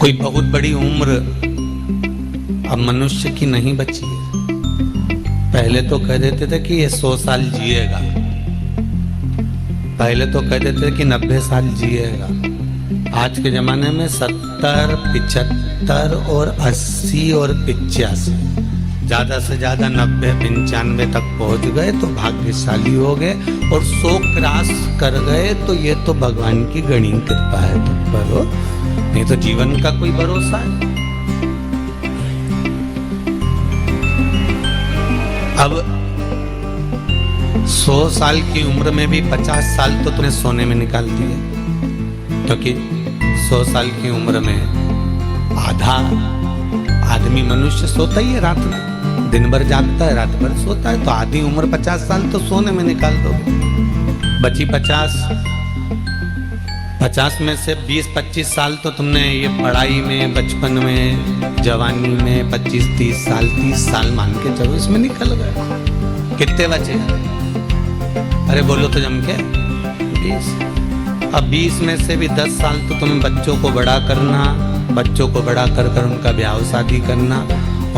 कोई बहुत बड़ी उम्र अब मनुष्य की नहीं बची है। पहले तो कह देते थे कि ये 100 साल जिएगा, पहले तो कह देते थे कि 90 साल जिएगा। आज के जमाने में 70, 75 और 80 और 85, ज्यादा से ज्यादा 90, 95 तक पहुंच गए तो भाग्यशाली हो गए, और 100 क्रॉस कर गए तो ये तो भगवान की गणी कृपा है तुम पर हो, नहीं तो जीवन का कोई भरोसा है। अब 100 साल की उम्र में भी 50 साल तो तूने सोने में निकाल दिए, क्योंकि 100 साल की उम्र में आधा आदमी मनुष्य सोता ही है रात में, दिन भर जागता है, रात भर सोता है, तो आधी उम्र 50 साल तो सोने में निकाल दो। बची 50 में से 20-25 साल तो तुमने ये पढ़ाई में, बचपन में, जवानी में 25-30 साल, 30 साल मान के चलो इसमें निकल गए। कितने बचे? अरे बोलो तो जम के 20। अब 20 में से भी 10 साल तो तुम्हें बच्चों को बड़ा करना, बच्चों को बड़ा कर कर उनका ब्याह शादी करना,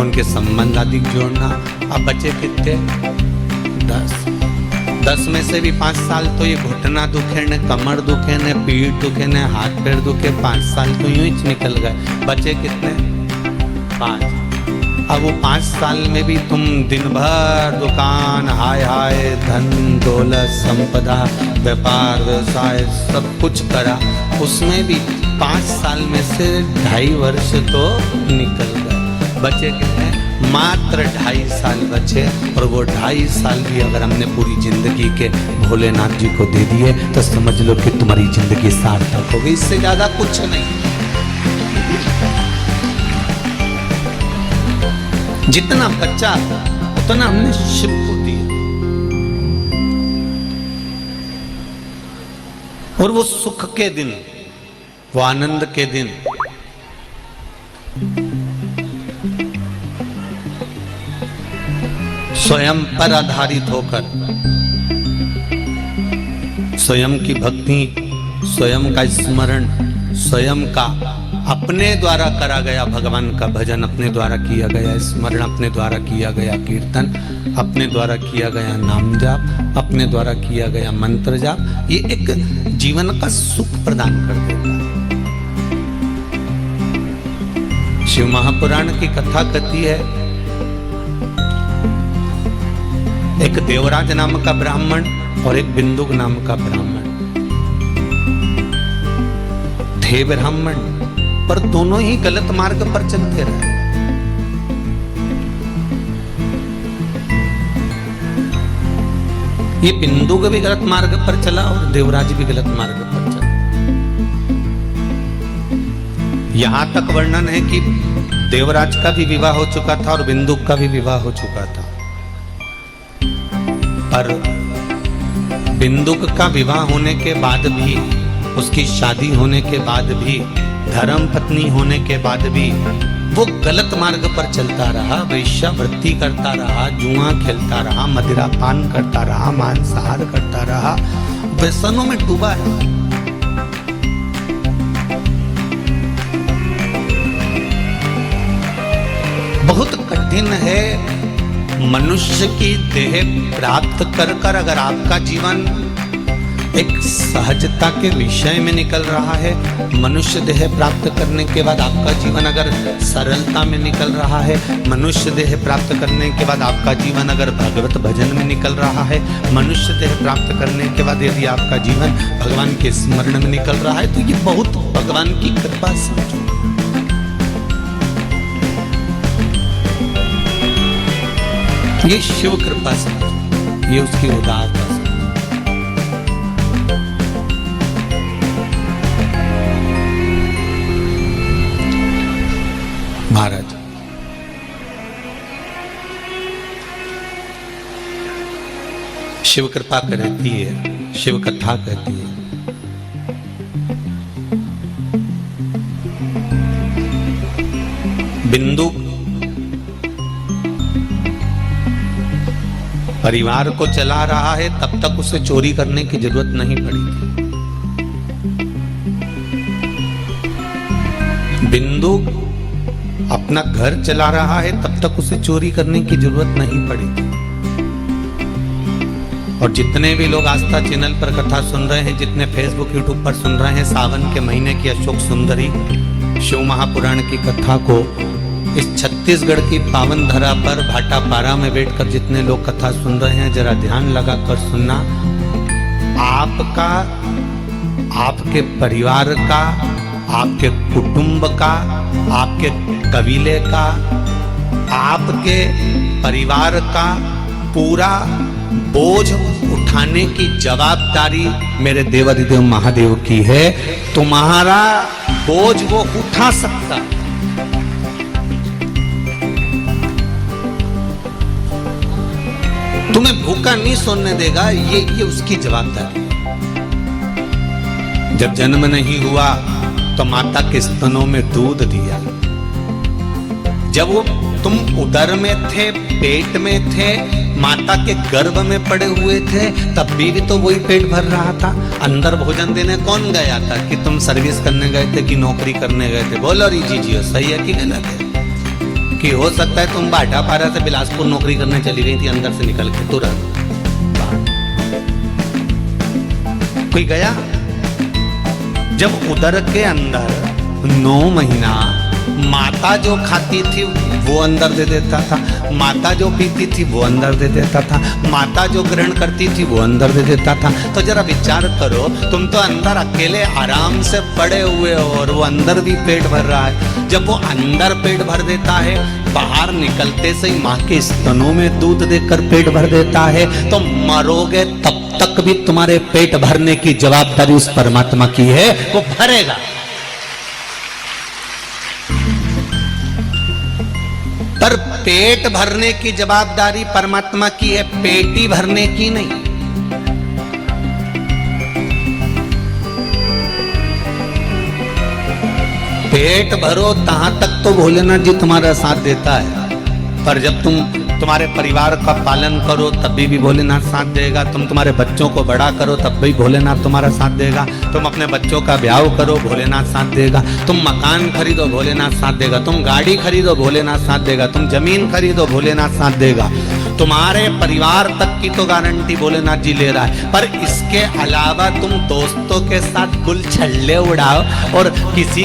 उनके संबंध आदि जोड़ना। अब बचे कितने? 10 में से भी 5 साल तो ये घुटना दुखे न, कमर दुखे न, पीठ दुखे न, हाथ पैर दुखे, 5 साल तो यूं ही निकल गए। बचे कितने? 5। अब वो 5 साल में भी तुम दिन भर दुकान, हाय हाय, धन दौलत संपदा, व्यापार व्यवसाय सब कुछ करा, उसमें भी 5 साल में से 2.5 वर्ष तो निकल गए। बचे कितने? मात्र 2.5 साल बचे, और वो 2.5 साल भी अगर हमने पूरी जिंदगी के भोलेनाथ जी को दे दिए तो समझ लो कि तुम्हारी जिंदगी सार्थक हो गई, इससे ज्यादा कुछ नहीं। जितना बच्चा उतना हमने शिव को दिया, और वो सुख के दिन, वो आनंद के दिन स्वयं पर आधारित होकर, स्वयं की भक्ति, स्वयं का स्मरण, स्वयं का अपने द्वारा करा गया भगवान का भजन, अपने द्वारा किया गया स्मरण, अपने द्वारा किया गया कीर्तन, अपने द्वारा किया गया नाम जाप, अपने द्वारा किया गया मंत्र जाप, ये एक जीवन का सुख प्रदान कर देता है। शिव महापुराण की कथा कहती है, एक देवराज नाम का ब्राह्मण और एक बिंदुक नाम का ब्राह्मण थे। ब्राह्मण पर दोनों ही गलत मार्ग पर चलते रहे। ये बिंदुक भी गलत मार्ग पर चला और देवराज भी गलत मार्ग पर चला। यहां तक वर्णन है कि देवराज का भी विवाह हो चुका था और बिंदुक का भी विवाह हो चुका था, पर बिंदुक का विवाह होने के बाद भी, उसकी शादी होने के बाद भी, धर्म पत्नी होने के बाद भी वो गलत मार्ग पर चलता रहा, वेश्यावृत्ति करता रहा, जुआ खेलता रहा, मदिरा पान करता रहा, मांसाहार करता रहा, व्यसनों में डूबा है। बहुत कठिन है मनुष्य की देह प्राप्त कर कर अगर आपका जीवन एक सहजता के विषय में निकल रहा है, मनुष्य देह प्राप्त करने के बाद आपका जीवन अगर सरलता में निकल रहा है, मनुष्य देह प्राप्त करने के बाद आपका जीवन अगर भगवत भजन में निकल रहा है, मनुष्य देह प्राप्त करने के बाद यदि आपका जीवन भगवान के स्मरण में निकल रहा है, तो ये बहुत भगवान की कृपा समझो। ये शिव कृपा से, ये उसकी उदारता से। महाराज शिव कृपा कहती है, शिव कथा कहती है, बिंदुक परिवार को चला रहा है, तब तक उसे चोरी करने की जरूरत नहीं पड़ी थी। बिंदु अपना घर चला रहा है तब तक उसे चोरी करने की जरूरत नहीं पड़ी थी। और जितने भी लोग आस्था चैनल पर कथा सुन रहे हैं, जितने फेसबुक यूट्यूब पर सुन रहे हैं, सावन के महीने की अशोक सुंदरी शिव महापुराण की कथा को इस छत्तीसगढ़ की पावन धरा पर भाटापारा में बैठकर जितने लोग कथा सुन रहे हैं, जरा ध्यान लगाकर सुनना। आपका, आपके परिवार का, आपके कुटुंब का, आपके कबीले का, आपके परिवार का पूरा बोझ उठाने की जवाबदारी मेरे देवाधिदेव महादेव की है। तुम्हारा बोझ वो उठा सकता है। तुम्हें भूखा नहीं सोने देगा, ये उसकी जवाबदारी। जब जन्म नहीं हुआ तो माता के स्तनों में दूध दिया। जब वो तुम उदर में थे, पेट में थे, माता के गर्भ में पड़े हुए थे, तब भी तो वही पेट भर रहा था। अंदर भोजन देने कौन गया था? कि तुम सर्विस करने गए थे कि नौकरी करने गए थे? बोलो जी सही है कि गलत है? कि हो सकता है तुम भाटापारा से बिलासपुर नौकरी करने चली गई थी अंदर से निकल के तुरंत। कोई गया? जब उदर के अंदर 9 महीना माता जो खाती थी वो अंदर दे देता था, माता जो पीती थी वो अंदर दे देता था, माता जो ग्रहण करती थी वो अंदर दे देता था। तो जरा विचार करो, तुम तो अंदर अकेले आराम से पड़े हुए हो और वो अंदर भी पेट भर रहा है। जब वो अंदर पेट भर देता है, बाहर निकलते से ही माँ के स्तनों में दूध देकर पेट भर देता है, तो मरोगे तब तक भी तुम्हारे पेट भरने की जवाबदारी उस परमात्मा की है, वो भरेगा। पर पेट भरने की जवाबदारी परमात्मा की है, पेटी भरने की नहीं। पेट भरो तहां तक तो भोलेनाथ जी तुम्हारा साथ देता है, पर जब तुम तुम्हारे परिवार का पालन करो तब भी भोलेनाथ साथ देगा। तुम तुम्हारे बच्चों को बड़ा करो तब भी भोलेनाथ तुम्हारा साथ देगा। तुम अपने बच्चों का ब्याह करो, भोलेनाथ साथ देगा। तुम मकान खरीदो, भोलेनाथ साथ देगा। तुम गाड़ी खरीदो, भोलेनाथ साथ देगा। तुम जमीन खरीदो, भोलेनाथ साथ देगा। तुम्हारे परिवार तक की तो गारंटी भोलेनाथ जी ले रहा है, पर इसके अलावा तुम दोस्तों के साथ गुल छल्ले उड़ाओ और किसी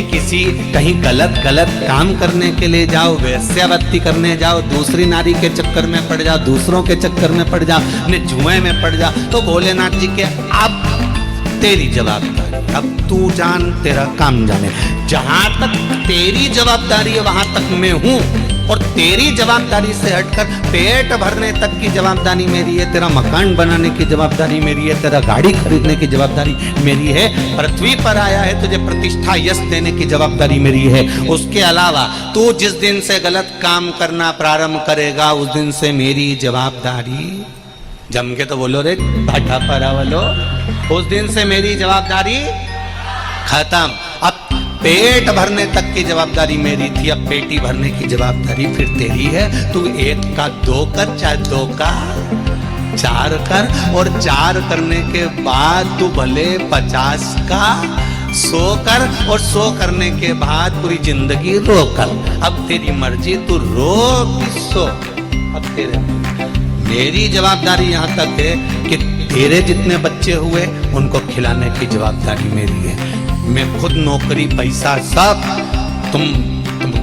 कहीं गलत काम करने के लिए जाओ, वेश्यावृत्ति करने जाओ, दूसरी नारी के चक्कर में पड़ जाओ, दूसरों के चक्कर में पड़ जाओ, अपने जुए में पड़ जाओ, तो भोलेनाथ जी के अब तेरी जवाबदारी, अब तू जान तेरा काम जाने। जहां तक तेरी जवाबदारी है वहां तक मैं हूं, और तेरी जवाबदारी से हटकर पेट भरने तक की जवाबदारी मेरी है, तेरा मकान बनाने की जवाबदारी मेरी है, तेरा गाड़ी खरीदने की जवाबदारी मेरी है, पृथ्वी पर आया है तुझे प्रतिष्ठा यश देने की जवाबदारी मेरी है। उसके अलावा तू जिस दिन से गलत काम करना प्रारंभ करेगा उस दिन से मेरी जवाबदारी, जम के तो बोलो रे भाटापारा वालो, उस दिन से मेरी जवाबदारी खत्म। अब पेट भरने तक की जवाबदारी मेरी थी, अब पेटी भरने की जवाबदारी फिर तेरी है। तू 1 का 2 कर, चाहे 2 का 4 कर, और 4 करने के बाद तू भले 50 का 100 कर, और 100 करने के बाद पूरी जिंदगी रो कर। अब तेरी मर्जी, तू रो कि सो, अब तेरे। मेरी जवाबदारी यहाँ तक है कि तेरे जितने बच्चे हुए उनको खिलाने की जवाबदारी मेरी है। मैं खुद नौकरी पैसा सब, तुम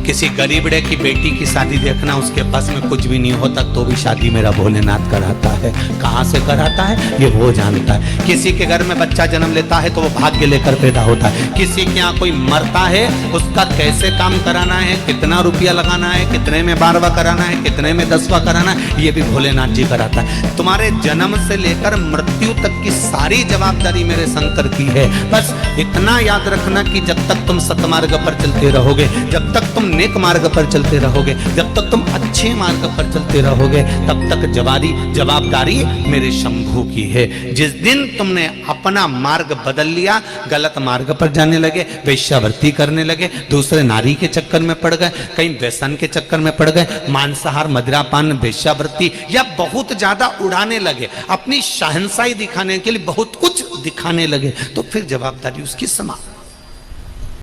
किसी गरीबड़े की बेटी की शादी देखना, उसके पास में कुछ भी नहीं होता तो भी शादी मेरा भोलेनाथ कराता है। कहाँ से कराता है ये वो जानता है। किसी के घर में बच्चा जन्म लेता है तो वो भाग्य लेकर पैदा होता है। किसी के यहाँ कोई मरता है, उसका कैसे काम कराना है, कितना रुपया लगाना है, कितने में 12वां कराना है, कितने में 10वां कराना है, ये भी भोलेनाथ जी कराता है। तुम्हारे जन्म से लेकर मृत्यु तक की सारी जवाबदारी मेरे शंकर की है। बस इतना याद रखना कि जब तक तुम सतमार्ग पर चलते रहोगे, जब तक तुम नेक मार्ग पर चलते रहोगे, जब तक तुम अच्छे मार्ग पर चलते रहोगे, तब तक जवाबदारी मेरे शंभू की है। जिस दिन तुमने अपना मार्ग बदल लिया, गलत मार्ग पर जाने लगे, वेश्यावृत्ति करने लगे, दूसरे नारी के चक्कर में पड़ गए, कहीं व्यसन के चक्कर में पड़ गए, मांसाहार, मदिरापान, वेश्यावृत्ति या बहुत ज्यादा उड़ाने लगे, अपनी शहंशाही दिखाने के लिए बहुत कुछ दिखाने लगे, तो फिर जवाबदारी उसकी समाप्त।